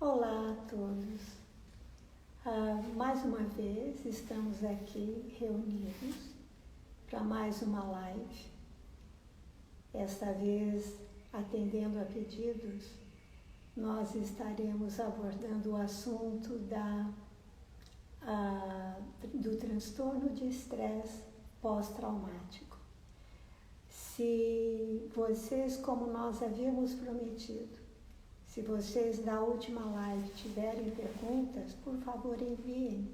Olá a todos. Mais uma vez estamos aqui reunidos para mais uma live. Esta vez, atendendo a pedidos, nós estaremos abordando o assunto do transtorno de estresse pós-traumático. Se vocês, como nós havíamos prometido, se vocês da última live tiverem perguntas, por favor enviem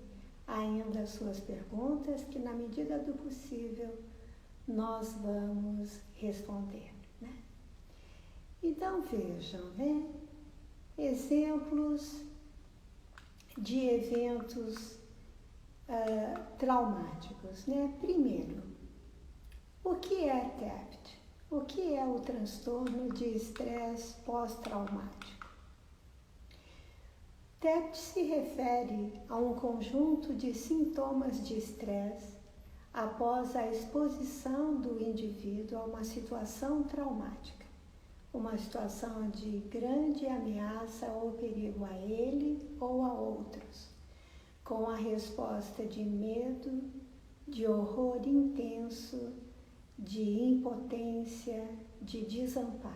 ainda as suas perguntas, que na medida do possível nós vamos responder, né? Então vejam, né? Exemplos de eventos traumáticos, né? Primeiro, o que é TEPT? O que é o transtorno de estresse pós-traumático? TEPT se refere a um conjunto de sintomas de estresse após a exposição do indivíduo a uma situação traumática, uma situação de grande ameaça ou perigo a ele ou a outros, com a resposta de medo, de horror intenso, de impotência, de desamparo.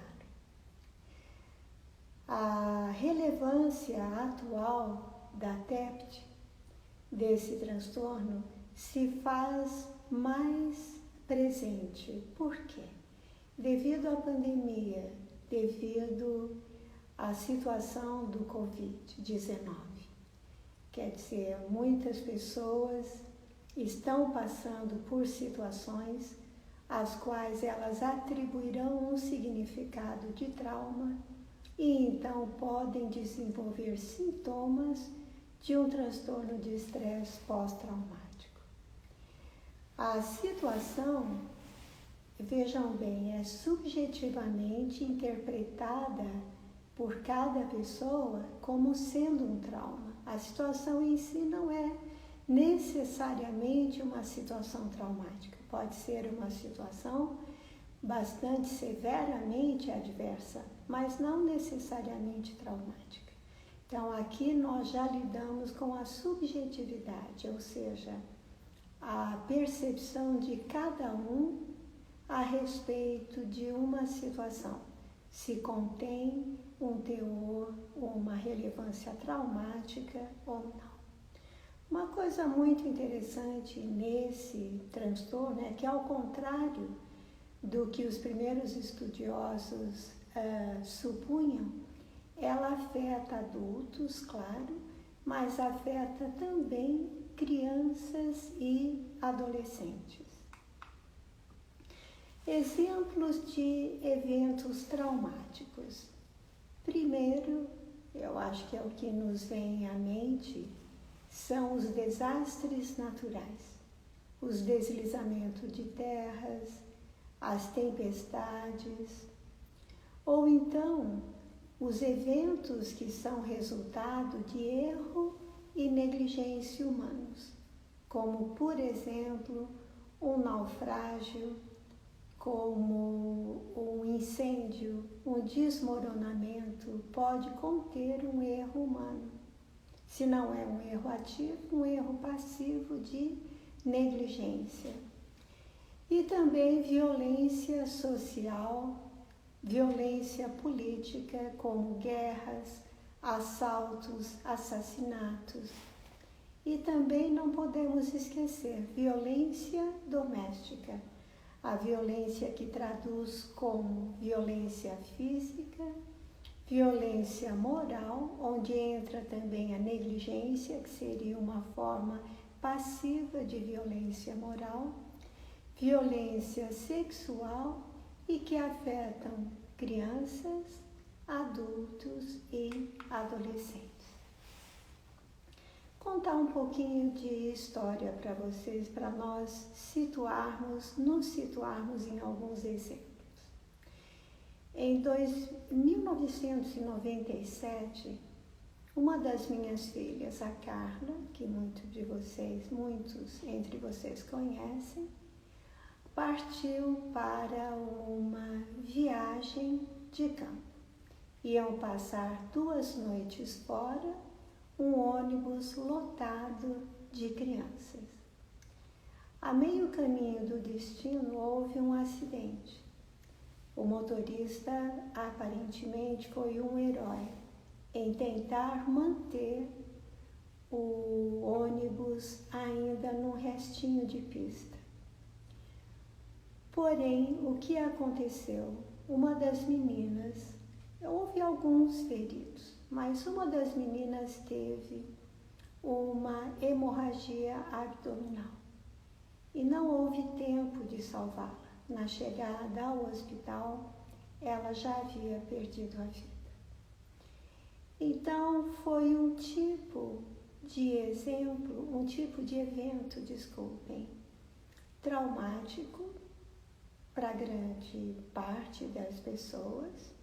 A relevância atual da TEPT, desse transtorno, se faz mais presente. Por quê? Devido à pandemia, devido à situação do Covid-19. Quer dizer, muitas pessoas estão passando por situações às quais elas atribuirão um significado de trauma e então podem desenvolver sintomas de um transtorno de estresse pós-traumático. A situação, vejam bem, é subjetivamente interpretada por cada pessoa como sendo um trauma. A situação em si não é necessariamente uma situação traumática. Pode ser uma situação bastante severamente adversa, mas não necessariamente traumática. Então, aqui nós já lidamos com a subjetividade, ou seja, a percepção de cada um a respeito de uma situação, se contém um teor, uma relevância traumática ou não. Uma coisa muito interessante nesse transtorno é que, ao contrário do que os primeiros estudiosos supunham, ela afeta adultos, claro, mas afeta também crianças e adolescentes. Exemplos de eventos traumáticos. Primeiro, eu acho que é o que nos vem à mente, são os desastres naturais, os deslizamentos de terras, as tempestades, ou então os eventos que são resultado de erro e negligência humanos, como, por exemplo, um naufrágio, como um incêndio, um desmoronamento pode conter um erro humano. Se não é um erro ativo, um erro passivo de negligência. E também violência social, violência política, como guerras, assaltos, assassinatos. E também não podemos esquecer violência doméstica, a violência que traduz como violência física, violência moral, onde entra também a negligência, que seria uma forma passiva de violência moral, violência sexual e que afetam crianças, adultos e adolescentes. Contar um pouquinho de história para vocês, para nós nos situarmos em alguns exemplos. Em 1997, uma das minhas filhas, a Carla, que muitos entre vocês conhecem, partiu para uma viagem de campo. Iam passar 2 noites fora, um ônibus lotado de crianças. A meio caminho do destino houve um acidente. O motorista aparentemente foi um herói em tentar manter o ônibus ainda num restinho de pista. Porém, o que aconteceu? Uma das meninas, houve alguns feridos, mas uma das meninas teve uma hemorragia abdominal e não houve tempo de salvá-la. Na chegada ao hospital, ela já havia perdido a vida. Então, foi um tipo de evento, traumático para grande parte das pessoas.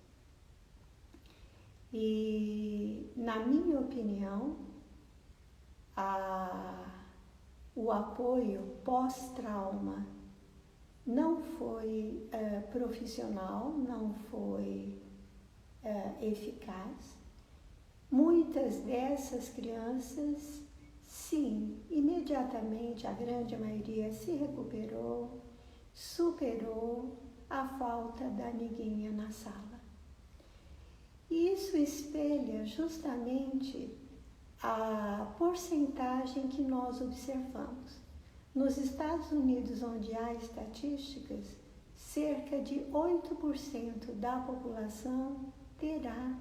E, na minha opinião, o apoio pós-trauma não foi profissional, não foi eficaz. Muitas dessas crianças, sim, imediatamente, a grande maioria se recuperou, superou a falta da amiguinha na sala. E isso espelha justamente a porcentagem que nós observamos. Nos Estados Unidos, onde há estatísticas, cerca de 8% da população terá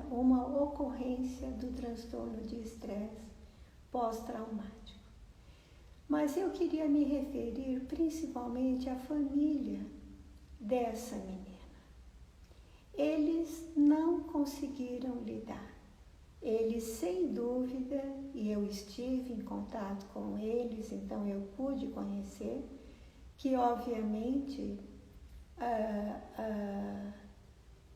uma ocorrência do transtorno de estresse pós-traumático. Mas eu queria me referir principalmente à família dessa menina. Eles não conseguiram lidar. Eles, sem dúvida, e eu estive em contato com eles, então eu pude conhecer, que obviamente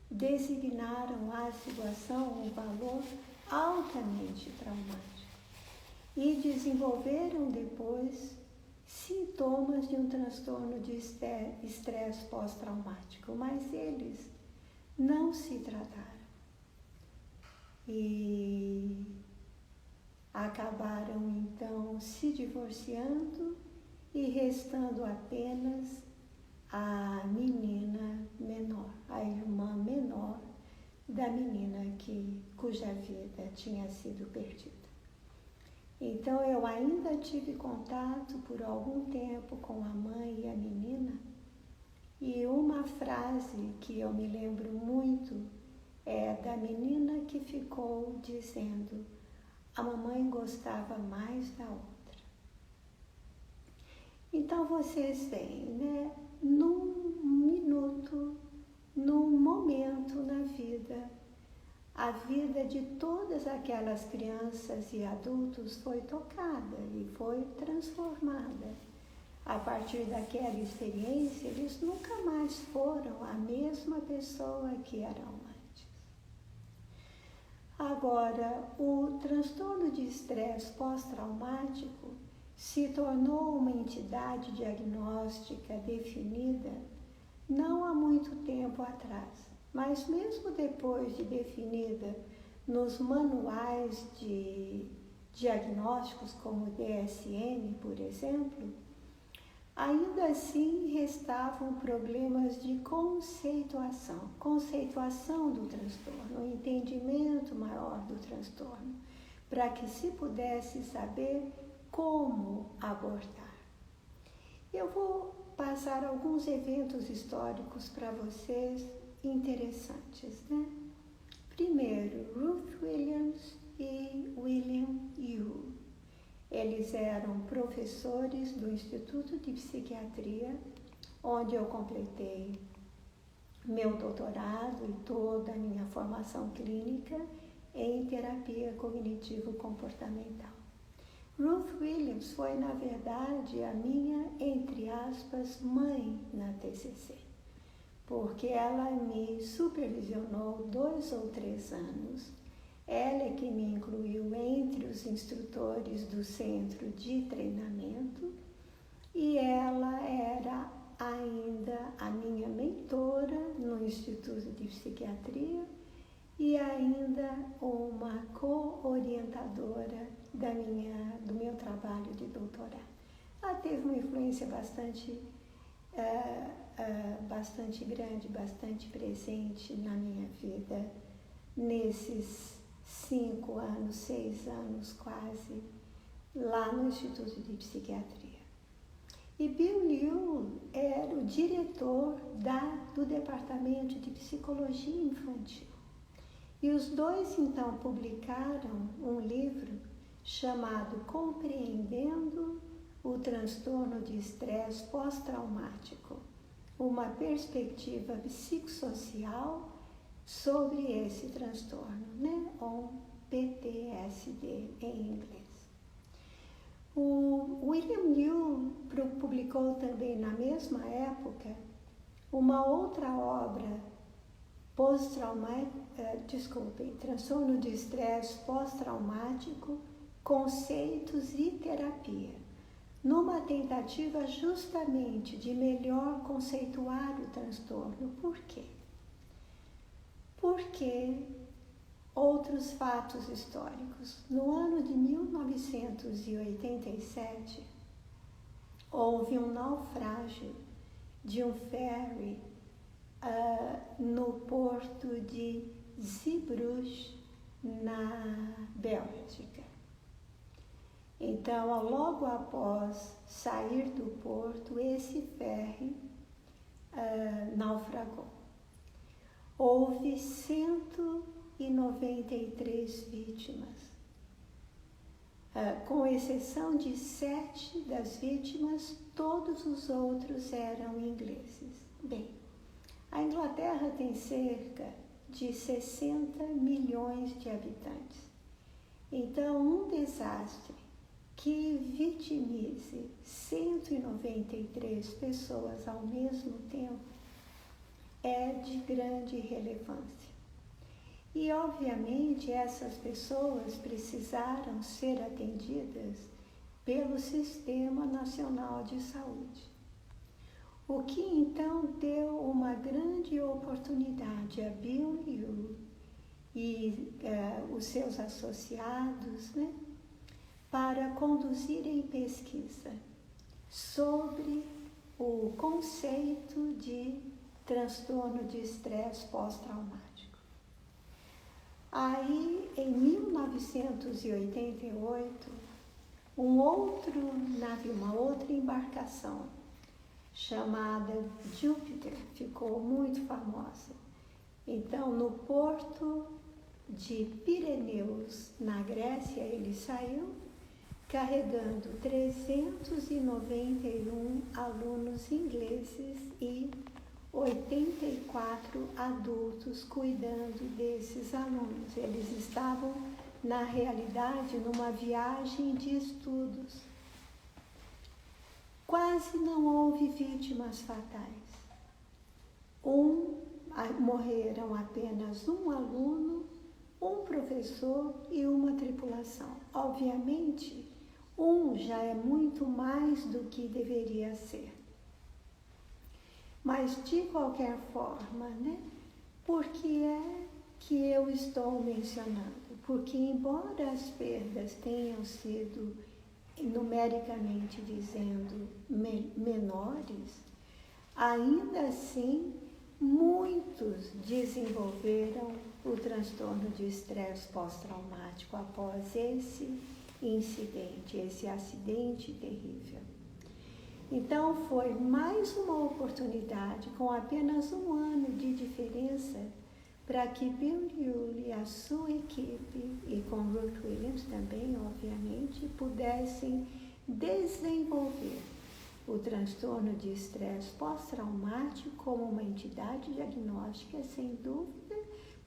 designaram a situação um valor altamente traumático e desenvolveram depois sintomas de um transtorno de estresse pós-traumático, mas eles não se trataram e acabaram então se divorciando e restando apenas a menina menor, a irmã menor da menina cuja vida tinha sido perdida. Então eu ainda tive contato por algum tempo com a mãe e a menina, e uma frase que eu me lembro muito é da menina que ficou dizendo: a mamãe gostava mais da outra. Então vocês veem, né? Num minuto, num momento na vida, a vida de todas aquelas crianças e adultos foi tocada e foi transformada. A partir daquela experiência, eles nunca mais foram a mesma pessoa que eram antes. Agora, o transtorno de estresse pós-traumático se tornou uma entidade diagnóstica definida não há muito tempo atrás, mas mesmo depois de definida nos manuais de diagnósticos como o DSM, por exemplo, ainda assim restavam problemas de conceituação do transtorno, um entendimento maior do transtorno, para que se pudesse saber como abordar. Eu vou passar alguns eventos históricos para vocês interessantes, né? Primeiro, Ruth Williams e William Yu. Eles eram professores do Instituto de Psiquiatria, onde eu completei meu doutorado e toda a minha formação clínica em terapia cognitivo-comportamental. Ruth Williams foi, na verdade, a minha, entre aspas, mãe na TCC, porque ela me supervisionou 2 ou 3 anos. Ela é que me incluiu entre os instrutores do centro de treinamento e ela era ainda a minha mentora no Instituto de Psiquiatria e ainda uma co-orientadora do meu trabalho de doutorado. Ela teve uma influência bastante grande, bastante presente na minha vida nesses 5 anos, 6 anos quase, lá no Instituto de Psiquiatria. E Bill Liu era o diretor do Departamento de Psicologia Infantil. E os dois, então, publicaram um livro chamado Compreendendo o Transtorno de Estresse Pós-Traumático, uma perspectiva psicossocial sobre esse transtorno, né? Ou PTSD em inglês. O William Liu publicou também na mesma época uma outra obra, Transtorno de Estresse Pós-Traumático, Conceitos e Terapia, numa tentativa justamente de melhor conceituar o transtorno. Por quê? Porque outros fatos históricos. No ano de 1987, houve um naufrágio de um ferry no porto de Zeebrugge, na Bélgica. Então, logo após sair do porto, esse ferry naufragou. Houve 193 vítimas, com exceção de 7 das vítimas, todos os outros eram ingleses. Bem, a Inglaterra tem cerca de 60 milhões de habitantes. Então, um desastre que vitimize 193 pessoas ao mesmo tempo é de grande relevância. E, obviamente, essas pessoas precisaram ser atendidas pelo Sistema Nacional de Saúde. O que, então, deu uma grande oportunidade a Bill Liu e os seus associados, né, para conduzirem pesquisa sobre o conceito de transtorno de estresse pós-traumático. Aí, em 1988, um outro navio, uma outra embarcação chamada Júpiter ficou muito famosa. Então, no porto de Pireneus, na Grécia, ele saiu carregando 391 alunos ingleses e 84 adultos cuidando desses alunos. Eles estavam, na realidade, numa viagem de estudos. Quase não houve vítimas fatais. Morreram apenas um aluno, um professor e uma tripulação. Obviamente, já é muito mais do que deveria ser. Mas, de qualquer forma, né? Por que é que eu estou mencionando? Porque, embora as perdas tenham sido, numericamente dizendo, menores, ainda assim, muitos desenvolveram o transtorno de estresse pós-traumático após esse incidente, esse acidente terrível. Então, foi mais uma oportunidade, com apenas um ano de diferença, para que Bill Liu e a sua equipe, e com Ruth Williams também, obviamente, pudessem desenvolver o transtorno de estresse pós-traumático como uma entidade diagnóstica, sem dúvida,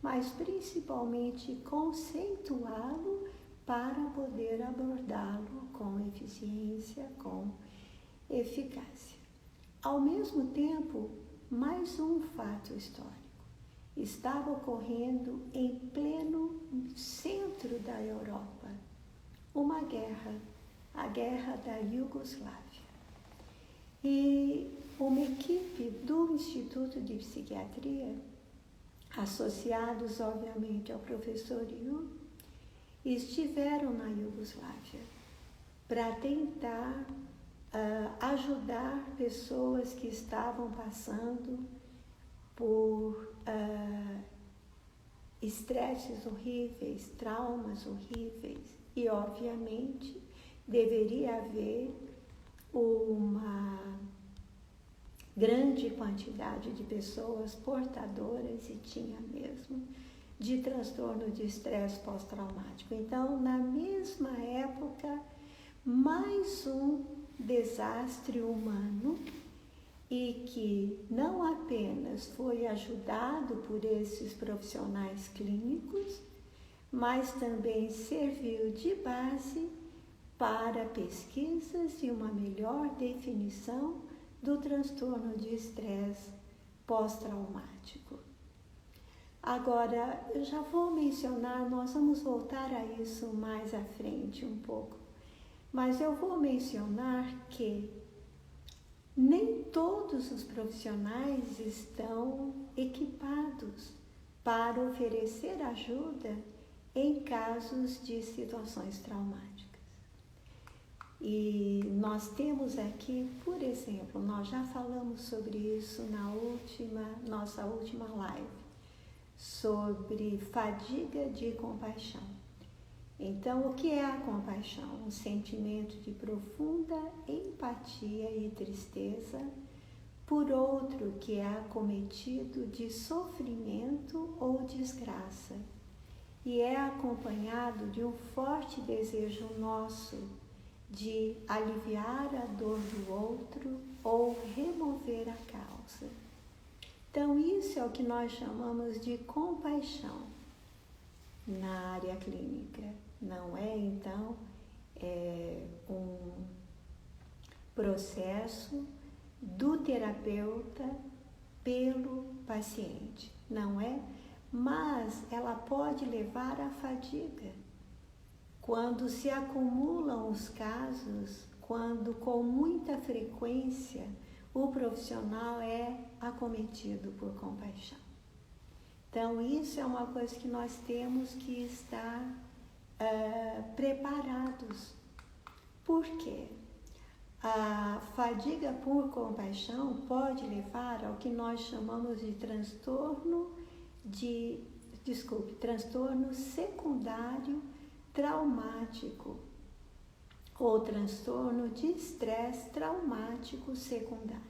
mas principalmente conceituá-lo para poder abordá-lo com eficiência, com eficácia. Ao mesmo tempo, mais um fato histórico. Estava ocorrendo em pleno centro da Europa uma guerra, a Guerra da Iugoslávia. E uma equipe do Instituto de Psiquiatria, associados obviamente ao professor Yu, estiveram na Iugoslávia para tentar ajudar pessoas que estavam passando por estresses horríveis, traumas horríveis, e obviamente deveria haver uma grande quantidade de pessoas portadoras, e tinha mesmo, de transtorno de estresse pós-traumático. Então, na mesma época, mais um desastre humano, e que não apenas foi ajudado por esses profissionais clínicos, mas também serviu de base para pesquisas e uma melhor definição do transtorno de estresse pós-traumático. Agora, eu já vou mencionar, nós vamos voltar a isso mais à frente um pouco, mas eu vou mencionar que nem todos os profissionais estão equipados para oferecer ajuda em casos de situações traumáticas. E nós temos aqui, por exemplo, nós já falamos sobre isso na nossa última live, sobre fadiga de compaixão. Então, o que é a compaixão? Um sentimento de profunda empatia e tristeza por outro que é acometido de sofrimento ou desgraça, e é acompanhado de um forte desejo nosso de aliviar a dor do outro ou remover a causa. Então, isso é o que nós chamamos de compaixão na área clínica. Não é, então, um processo do terapeuta pelo paciente, não é? Mas ela pode levar à fadiga. Quando se acumulam os casos, quando com muita frequência o profissional é acometido por compaixão. Então, isso é uma coisa que nós temos que estar preparados. Por quê? A fadiga por compaixão pode levar ao que nós chamamos de transtorno secundário traumático, ou transtorno de estresse traumático secundário.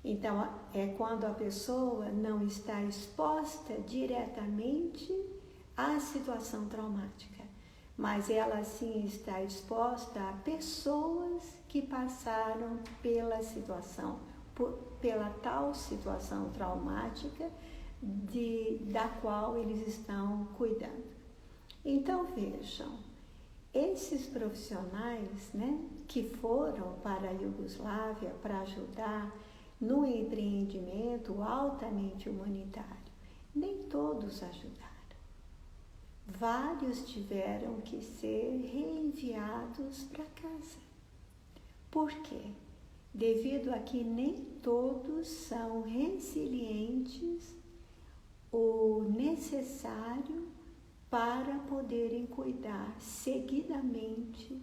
Então, é quando a pessoa não está exposta diretamente à situação traumática, mas ela sim está exposta a pessoas que passaram pela tal situação traumática da qual eles estão cuidando. Então, vejam, esses profissionais, que foram para a Iugoslávia para ajudar no empreendimento altamente humanitário, nem todos ajudaram. Vários tiveram que ser reenviados para casa. Por quê? Devido a que nem todos são resilientes o necessário para poderem cuidar seguidamente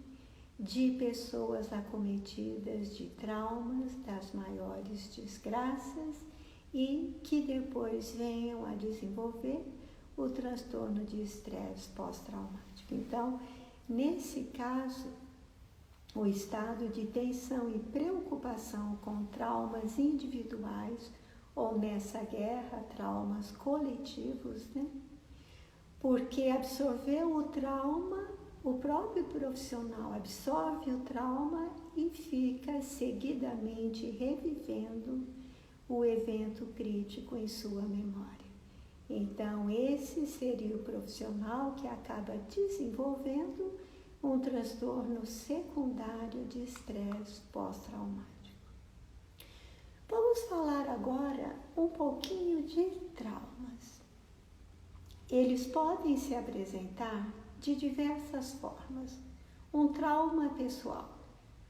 de pessoas acometidas de traumas, das maiores desgraças, e que depois venham a desenvolver o transtorno de estresse pós-traumático. Então, nesse caso, o estado de tensão e preocupação com traumas individuais, ou nessa guerra, traumas coletivos, porque absorveu o trauma, o próprio profissional absorve o trauma e fica seguidamente revivendo o evento crítico em sua memória. Então, esse seria o profissional que acaba desenvolvendo um transtorno secundário de estresse pós-traumático. Vamos falar agora um pouquinho de traumas. Eles podem se apresentar de diversas formas. Um trauma pessoal.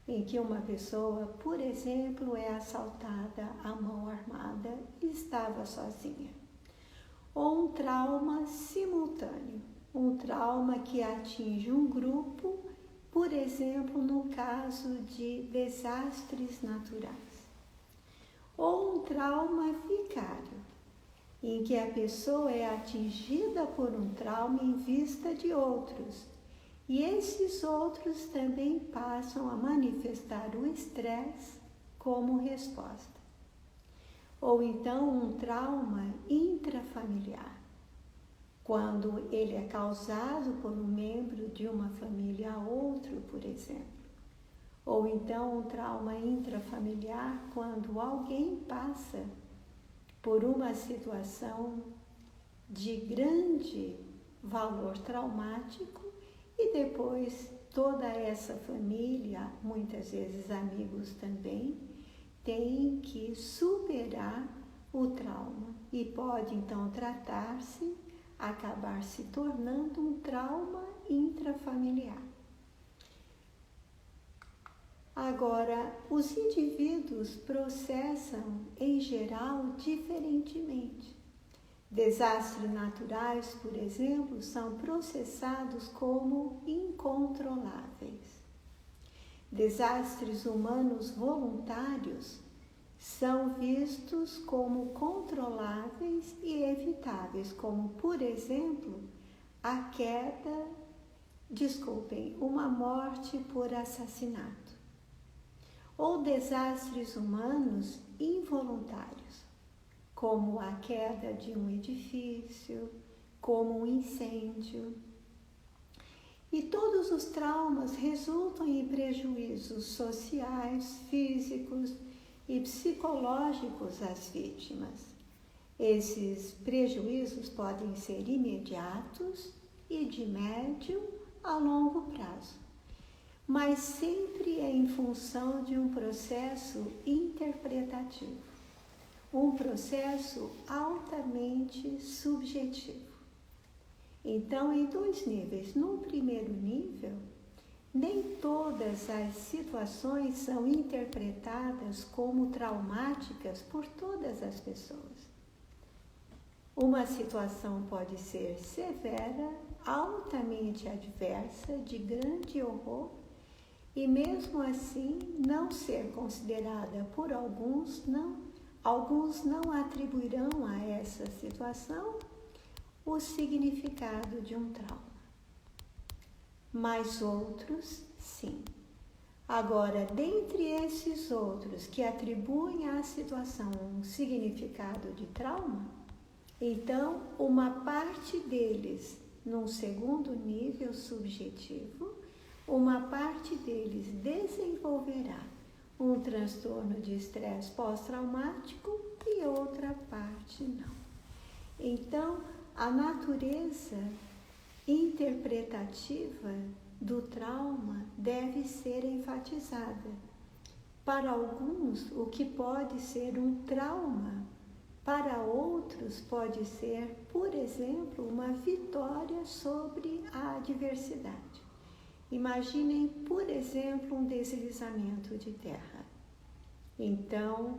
em que uma pessoa, por exemplo, é assaltada à mão armada e estava sozinha. Ou um trauma simultâneo, um trauma que atinge um grupo, por exemplo, no caso de desastres naturais. Ou um trauma vicário, em que a pessoa é atingida por um trauma em vista de outros, e esses outros também passam a manifestar o estresse como resposta. Ou então um trauma intrafamiliar, quando ele é causado por um membro de uma família a outro, por exemplo. Ou então um trauma intrafamiliar, quando alguém passa por uma situação de grande valor traumático e depois toda essa família, muitas vezes amigos também, tem que superar o trauma e pode então tratar-se, acabar se tornando um trauma intrafamiliar. Agora, os indivíduos processam, em geral, diferentemente. Desastres naturais, por exemplo, são processados como incontroláveis. Desastres humanos voluntários são vistos como controláveis e evitáveis, como, por exemplo, uma morte por assassinato. Ou desastres humanos involuntários, como a queda de um edifício, como um incêndio. E todos os traumas resultam em prejuízos sociais, físicos e psicológicos às vítimas. Esses prejuízos podem ser imediatos e de médio a longo prazo, mas sempre é em função de um processo interpretativo, um processo altamente subjetivo. Então, em dois níveis. No primeiro nível, nem todas as situações são interpretadas como traumáticas por todas as pessoas. Uma situação pode ser severa, altamente adversa, de grande horror, e mesmo assim não ser considerada por alguns não atribuirão a essa situação o significado de um trauma, mas outros sim. Agora, dentre esses outros que atribuem à situação um significado de trauma, então uma parte deles, num segundo nível subjetivo, uma parte deles desenvolverá um transtorno de estresse pós-traumático e outra parte não. Então, a natureza interpretativa do trauma deve ser enfatizada. Para alguns, o que pode ser um trauma, para outros pode ser, por exemplo, uma vitória sobre a adversidade. Imaginem, por exemplo, um deslizamento de terra. Então,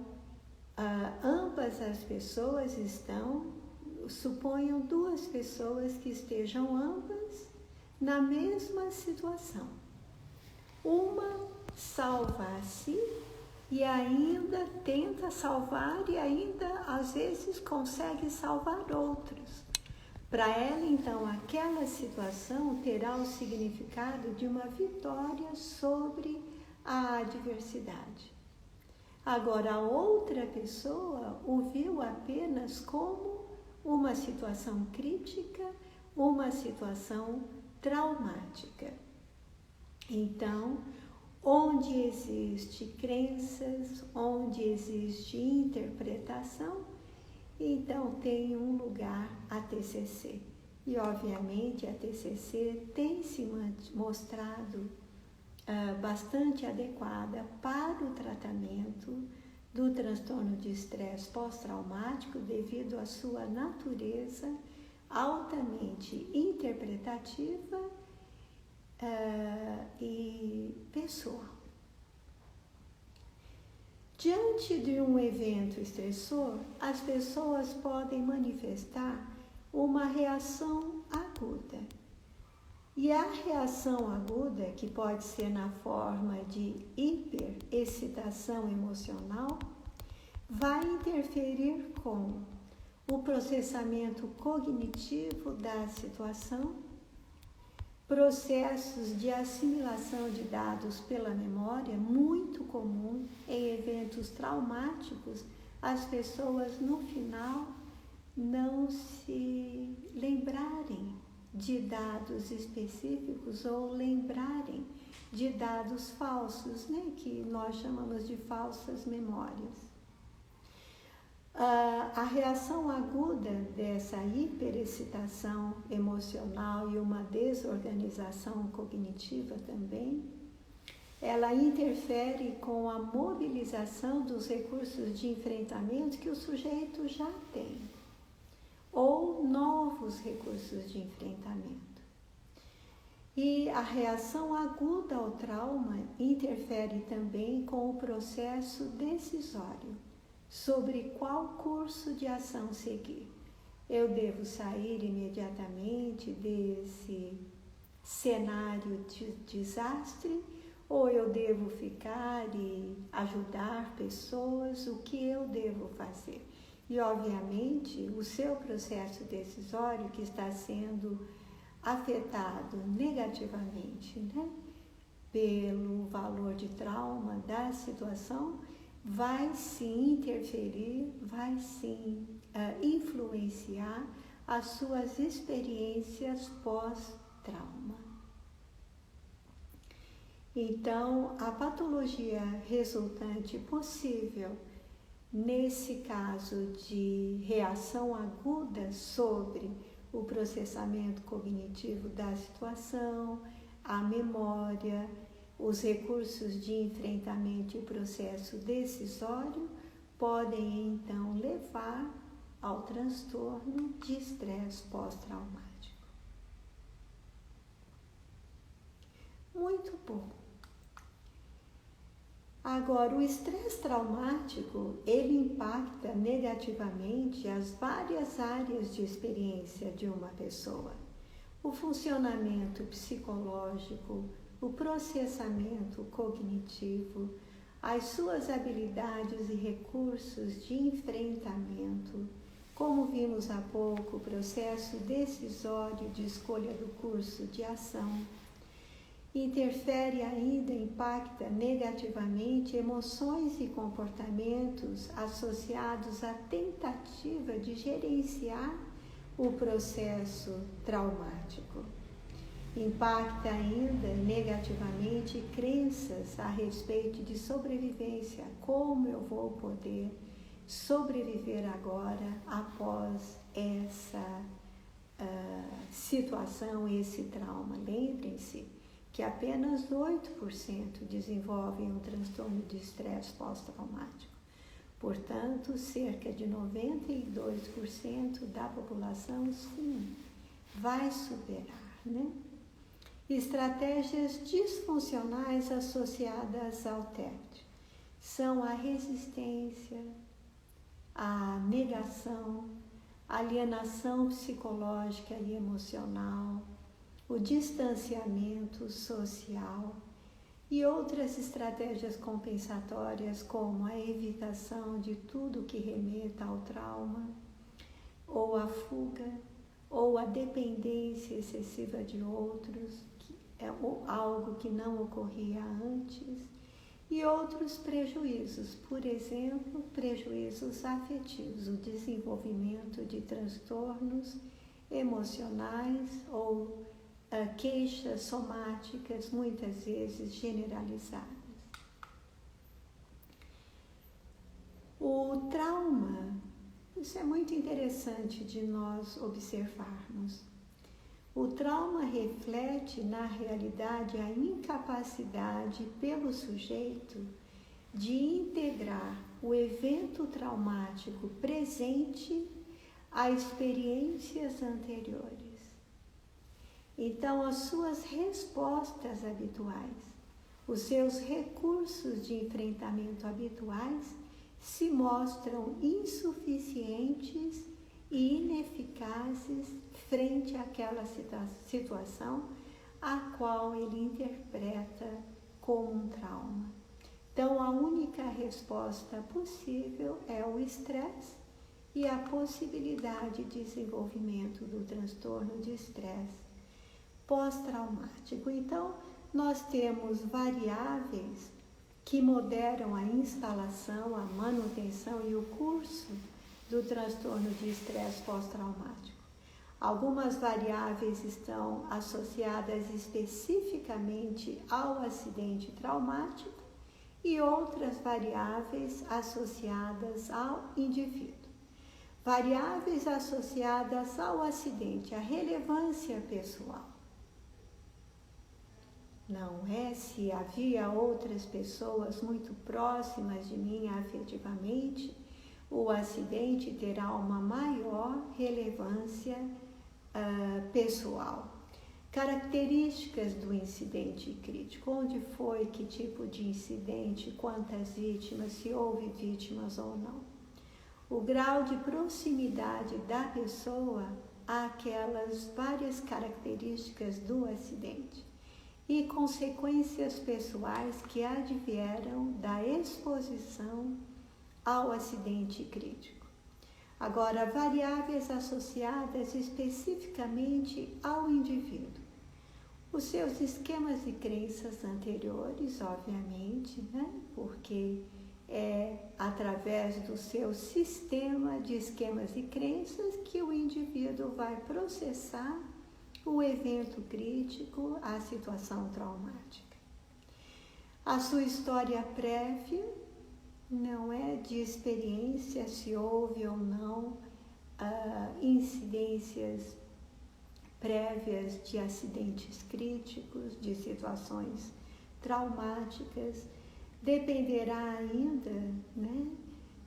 ambas as pessoas suponham duas pessoas que estejam ambas na mesma situação. Uma salva a si e ainda tenta salvar e ainda às vezes consegue salvar outros. Para ela, então, aquela situação terá o significado de uma vitória sobre a adversidade. Agora, a outra pessoa o viu apenas como uma situação crítica, uma situação traumática. Então, onde existe crenças, onde existe interpretação, então tem um lugar a TCC. E, obviamente, a TCC tem se mostrado bastante adequada para o tratamento do transtorno de estresse pós-traumático devido à sua natureza altamente interpretativa e pessoal. Diante de um evento estressor, as pessoas podem manifestar uma reação aguda. E a reação aguda, que pode ser na forma de hiperexcitação emocional, vai interferir com o processamento cognitivo da situação, processos de assimilação de dados pela memória, muito comum em eventos traumáticos, as pessoas no final não se lembrarem de dados específicos ou lembrarem de dados falsos, né, que nós chamamos de falsas memórias. A reação aguda dessa hiperexcitação emocional e uma desorganização cognitiva também, ela interfere com a mobilização dos recursos de enfrentamento que o sujeito já tem, ou novos recursos de enfrentamento. E a reação aguda ao trauma interfere também com o processo decisório sobre qual curso de ação seguir. Eu devo sair imediatamente desse cenário de desastre ou eu devo ficar e ajudar pessoas? O que eu devo fazer? E, obviamente, o seu processo decisório que está sendo afetado negativamente, né, pelo valor de trauma da situação, vai sim interferir, vai sim influenciar as suas experiências pós-trauma. Então, a patologia resultante possível nesse caso de reação aguda sobre o processamento cognitivo da situação, a memória, os recursos de enfrentamento e o processo decisório podem então levar ao transtorno de estresse pós-traumático. Muito bom. Agora, o estresse traumático, ele impacta negativamente as várias áreas de experiência de uma pessoa. O funcionamento psicológico, o processamento cognitivo, as suas habilidades e recursos de enfrentamento, como vimos há pouco, o processo decisório de escolha do curso de ação, interfere ainda, impacta negativamente emoções e comportamentos associados à tentativa de gerenciar o processo traumático. Impacta ainda negativamente crenças a respeito de sobrevivência, como eu vou poder sobreviver agora após essa situação, esse trauma. Lembrem-se que apenas 8% desenvolvem um transtorno de estresse pós-traumático. Portanto, cerca de 92% da população, sim, vai superar, né? Estratégias disfuncionais associadas ao TED são a resistência, a negação, a alienação psicológica e emocional, o distanciamento social e outras estratégias compensatórias como a evitação de tudo que remeta ao trauma, ou a fuga, ou a dependência excessiva de outros, que é algo que não ocorria antes, e outros prejuízos, por exemplo, prejuízos afetivos, o desenvolvimento de transtornos emocionais ou queixas somáticas, muitas vezes generalizadas. O trauma, isso é muito interessante de nós observarmos. O trauma reflete, na realidade, a incapacidade pelo sujeito de integrar o evento traumático presente a experiências anteriores. Então, as suas respostas habituais, Os seus recursos de enfrentamento habituais se mostram insuficientes e ineficazes frente àquela situação a qual ele interpreta como um trauma. Então, a única resposta possível é o estresse e a possibilidade de desenvolvimento do transtorno de estresse pós-traumático. Então, nós temos variáveis que moderam a instalação, a manutenção e o curso do transtorno de estresse pós-traumático. Algumas variáveis estão associadas especificamente ao acidente traumático e outras variáveis associadas ao indivíduo. Variáveis associadas ao acidente, a relevância pessoal. Não é se havia outras pessoas muito próximas de mim afetivamente, o acidente terá uma maior relevância pessoal. Características do incidente crítico. Onde foi, que tipo de incidente, quantas vítimas, se houve vítimas ou não. O grau de proximidade da pessoa àquelas várias características do acidente e consequências pessoais que advieram da exposição ao acidente crítico. Agora, variáveis associadas especificamente ao indivíduo. Os seus esquemas e crenças anteriores, obviamente, né? Porque é através do seu sistema de esquemas e crenças que o indivíduo vai processar o evento crítico, a situação traumática. A sua história prévia, não é, de experiência, se houve ou não incidências prévias de acidentes críticos, de situações traumáticas, dependerá ainda, né,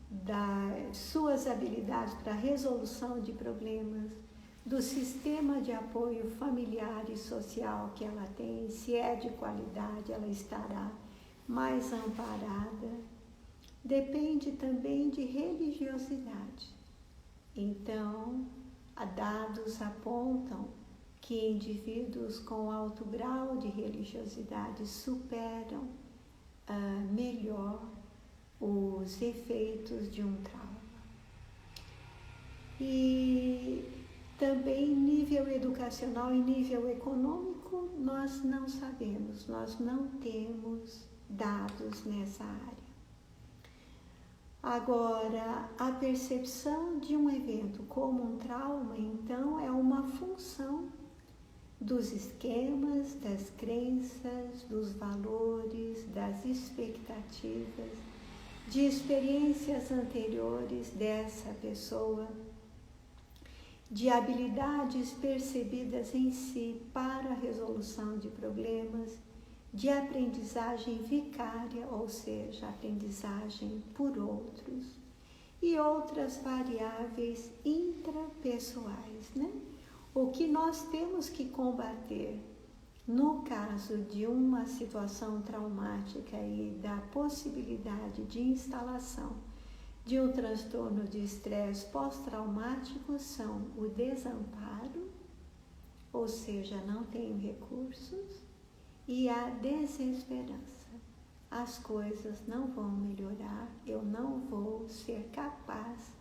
das suas habilidades para a resolução de problemas, do sistema de apoio familiar e social que ela tem, se é de qualidade, ela estará mais amparada. Depende também de religiosidade. Então, dados apontam que indivíduos com alto grau de religiosidade superam melhor os efeitos de um trauma. E também nível educacional e nível econômico nós não sabemos, nós não temos dados nessa área. Agora, a percepção de um evento como um trauma, então, é uma função dos esquemas, das crenças, dos valores, das expectativas, de experiências anteriores dessa pessoa, de habilidades percebidas em si para a resolução de problemas, de aprendizagem vicária, ou seja, aprendizagem por outros, e outras variáveis intrapessoais, né? O que nós temos que combater no caso de uma situação traumática e da possibilidade de instalação de um transtorno de estresse pós-traumático são o desamparo, ou seja, não tenho recursos, e a desesperança. As coisas não vão melhorar, eu não vou ser capaz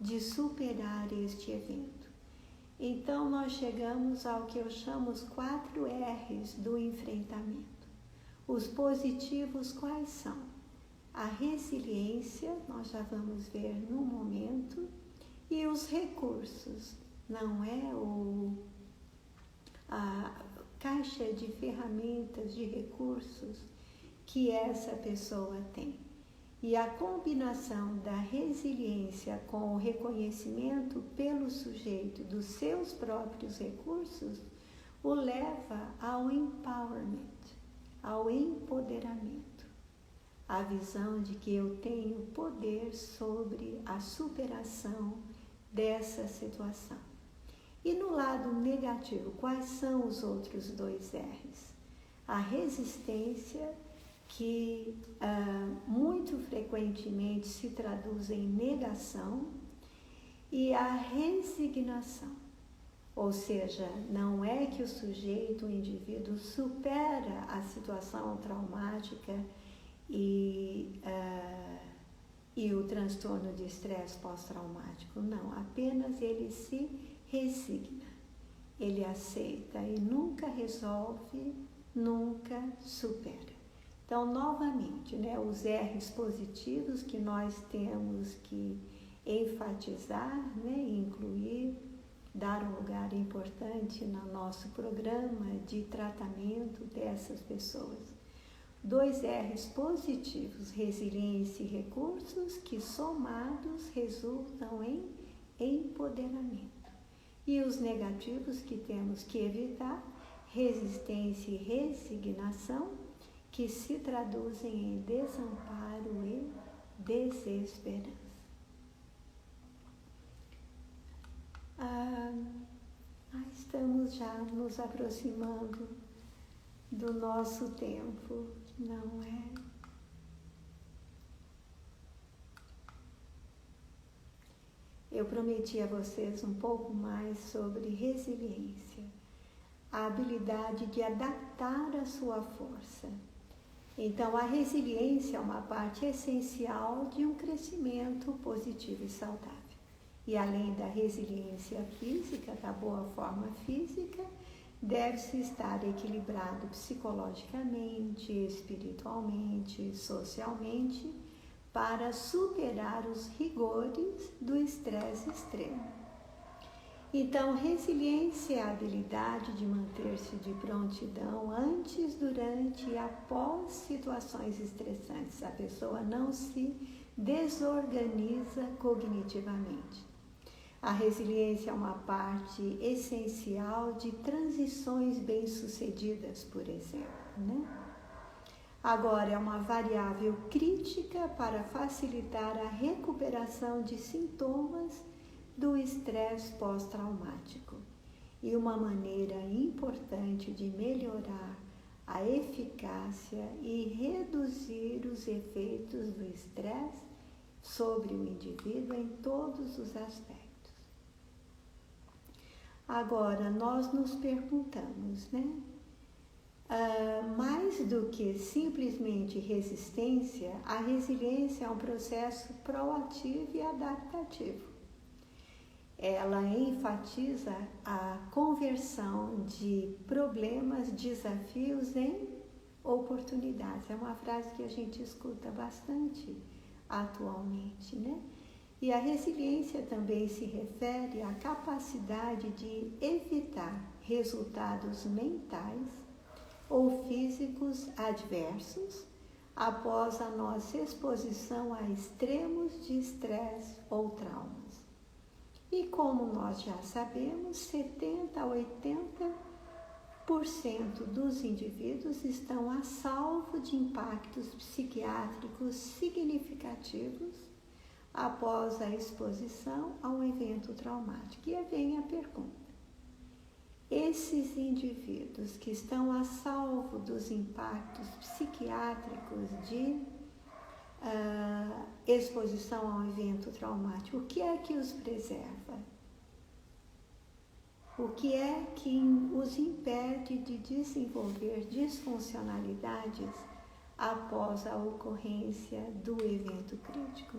de superar este evento. Então, nós chegamos ao que eu chamo os 4 R's do enfrentamento. Os positivos quais são? A resiliência, nós já vamos ver no momento, e os recursos, não é a caixa de ferramentas, de recursos que essa pessoa tem. E a combinação da resiliência com o reconhecimento pelo sujeito dos seus próprios recursos o leva ao empowerment, ao empoderamento. A visão de que eu tenho poder sobre a superação dessa situação. E no lado negativo, quais são os outros 2 R's? A resistência que muito frequentemente se traduz em negação, e a resignação. Ou seja, não é que o sujeito, o indivíduo, supera a situação traumática e o transtorno de estresse pós-traumático. Não, apenas ele se resigna, ele aceita e nunca resolve, nunca supera. Então, novamente, os R's positivos que nós temos que enfatizar, incluir, dar um lugar importante no nosso programa de tratamento dessas pessoas. 2 R's positivos, resiliência e recursos, que somados resultam em empoderamento. E os negativos que temos que evitar, resistência e resignação, que se traduzem em desamparo e desesperança. Estamos já nos aproximando do nosso tempo, não é? Eu prometi a vocês um pouco mais sobre resiliência, a habilidade de adaptar a sua força. Então, a resiliência é uma parte essencial de um crescimento positivo e saudável. E além da resiliência física, da boa forma física, deve-se estar equilibrado psicologicamente, espiritualmente, socialmente, para superar os rigores do estresse extremo. Então, resiliência é a habilidade de manter-se de prontidão antes, durante e após situações estressantes. A pessoa não se desorganiza cognitivamente. A resiliência é uma parte essencial de transições bem-sucedidas, por exemplo, Agora, é uma variável crítica para facilitar a recuperação de sintomas do estresse pós-traumático e uma maneira importante de melhorar a eficácia e reduzir os efeitos do estresse sobre o indivíduo em todos os aspectos. Agora, nós nos perguntamos, mais do que simplesmente resistência, a resiliência é um processo proativo e adaptativo. Ela enfatiza a conversão de problemas, desafios em oportunidades. É uma frase que a gente escuta bastante atualmente, E a resiliência também se refere à capacidade de evitar resultados mentais ou físicos adversos após a nossa exposição a extremos de estresse ou traumas. E como nós já sabemos, 70 a 80% dos indivíduos estão a salvo de impactos psiquiátricos significativos após a exposição a um evento traumático. E aí vem a pergunta: esses indivíduos que estão a salvo dos impactos psiquiátricos de exposição a um evento traumático, o que é que os preserva? O que é que os impede de desenvolver disfuncionalidades após a ocorrência do evento crítico,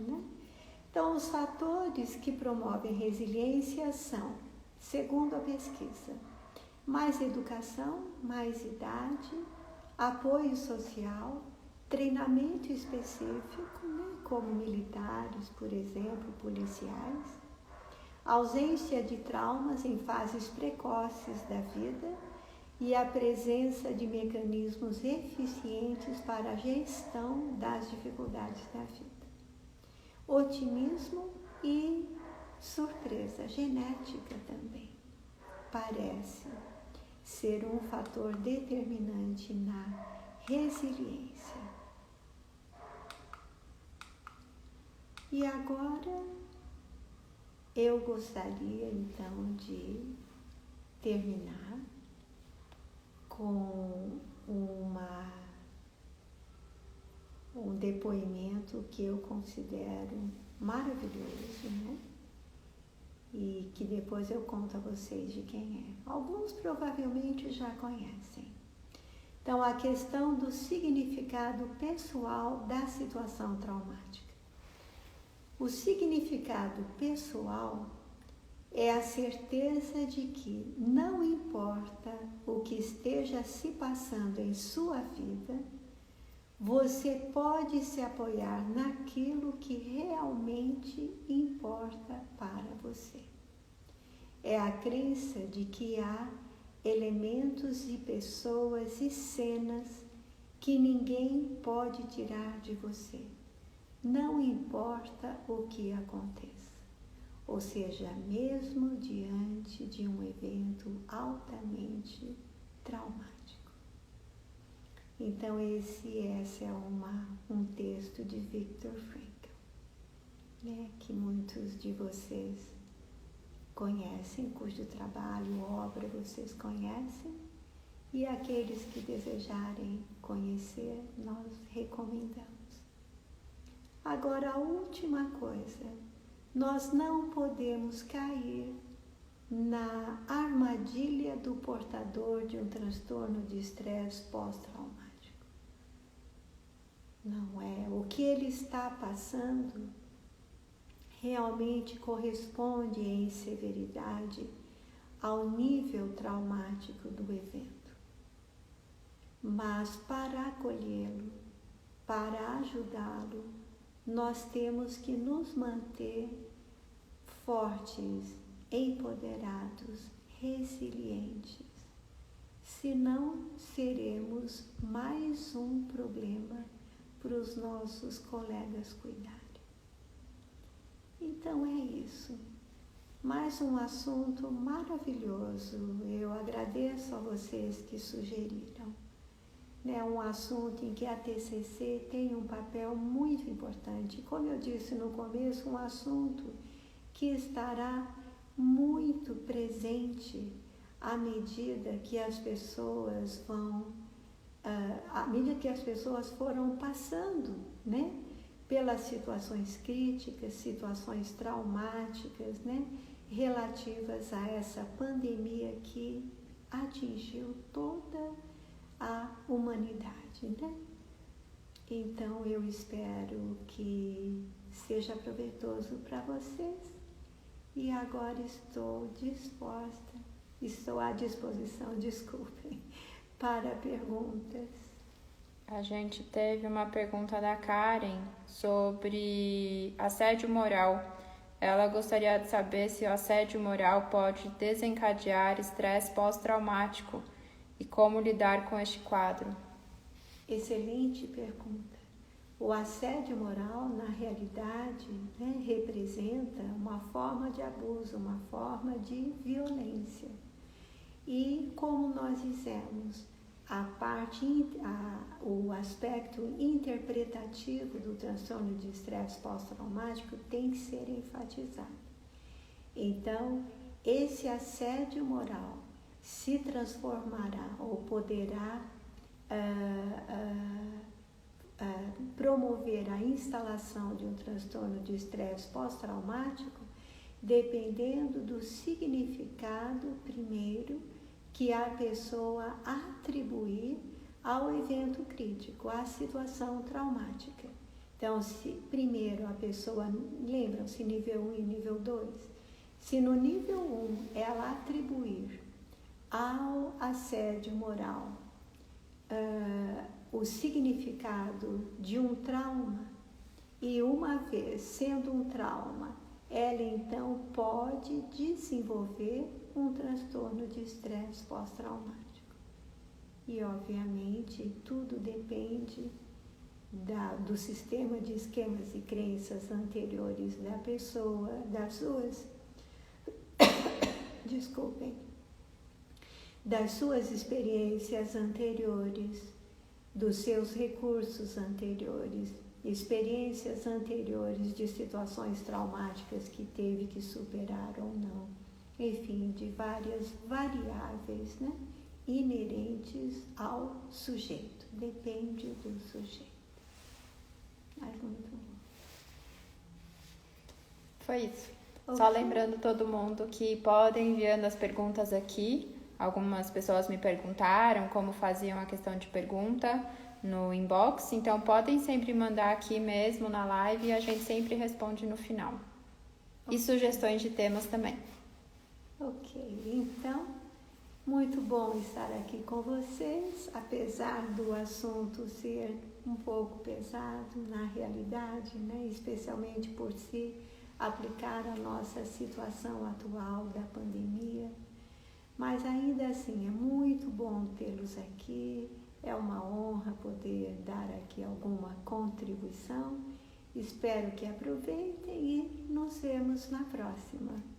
Então, os fatores que promovem resiliência são, segundo a pesquisa, mais educação, mais idade, apoio social, treinamento específico, como militares, por exemplo, policiais, ausência de traumas em fases precoces da vida e a presença de mecanismos eficientes para a gestão das dificuldades da vida. Otimismo e surpresa genética também parece ser um fator determinante na resiliência. E agora eu gostaria então de terminar com uma um depoimento que eu considero maravilhoso, né? E que depois eu conto a vocês de quem é. Alguns provavelmente já conhecem. Então, a questão do significado pessoal da situação traumática. O significado pessoal é a certeza de que não importa o que esteja se passando em sua vida, você pode se apoiar naquilo que realmente importa para você. É a crença de que há elementos e pessoas e cenas que ninguém pode tirar de você. Não importa o que aconteça. Ou seja, mesmo diante de um evento altamente traumático. Então, esse é um texto de Viktor Frankl, né, que muitos de vocês conhecem, cujo trabalho, obra vocês conhecem, e aqueles que desejarem conhecer, nós recomendamos. Agora, a última coisa, nós não podemos cair na armadilha do portador de um transtorno de estresse pós-traumático. Não é. O que ele está passando realmente corresponde em severidade ao nível traumático do evento. Mas para acolhê-lo, para ajudá-lo, nós temos que nos manter fortes, empoderados, resilientes. Senão, seremos mais um problema para os nossos colegas cuidarem. Então é isso. Mais um assunto maravilhoso. Eu agradeço a vocês que sugeriram. É um assunto em que a TCC tem um papel muito importante. Como eu disse no começo, um assunto que estará muito presente à medida que as pessoas foram passando, né, pelas situações críticas, situações traumáticas, né, relativas a essa pandemia que atingiu toda a humanidade, né? Então eu espero que seja proveitoso para vocês e agora estou à disposição, desculpem, para perguntas. A gente teve uma pergunta da Karen sobre assédio moral. Ela gostaria de saber se o assédio moral pode desencadear estresse pós-traumático e como lidar com este quadro. Excelente pergunta. O assédio moral, na realidade, né, representa uma forma de abuso, uma forma de violência. E, como nós dissemos, o aspecto interpretativo do transtorno de estresse pós-traumático tem que ser enfatizado. Então, esse assédio moral se transformará ou poderá promover a instalação de um transtorno de estresse pós-traumático, dependendo do significado, primeiro, que a pessoa atribuir ao evento crítico, à situação traumática. Então, primeiro a pessoa, lembram-se, nível 1 e nível 2, se no nível 1 ela atribuir ao assédio moral o significado de um trauma, e uma vez sendo um trauma, ela então pode desenvolver um transtorno de estresse pós-traumático. E, obviamente, tudo depende do sistema de esquemas e crenças anteriores da pessoa, das suas experiências anteriores, dos seus recursos anteriores, experiências anteriores de situações traumáticas que teve que superar ou não, enfim, de várias variáveis, né, inerentes ao sujeito, depende do sujeito. Foi isso. Ok. Só lembrando todo mundo que podem enviando as perguntas aqui. Algumas pessoas me perguntaram como faziam a questão de pergunta no inbox, então podem sempre mandar aqui mesmo na live e a gente sempre responde no final. E sugestões de temas também. Ok, então, muito bom estar aqui com vocês, apesar do assunto ser um pouco pesado na realidade, né? Especialmente por se aplicar a nossa situação atual da pandemia. Mas ainda assim, é muito bom tê-los aqui, é uma honra poder dar aqui alguma contribuição. Espero que aproveitem e nos vemos na próxima.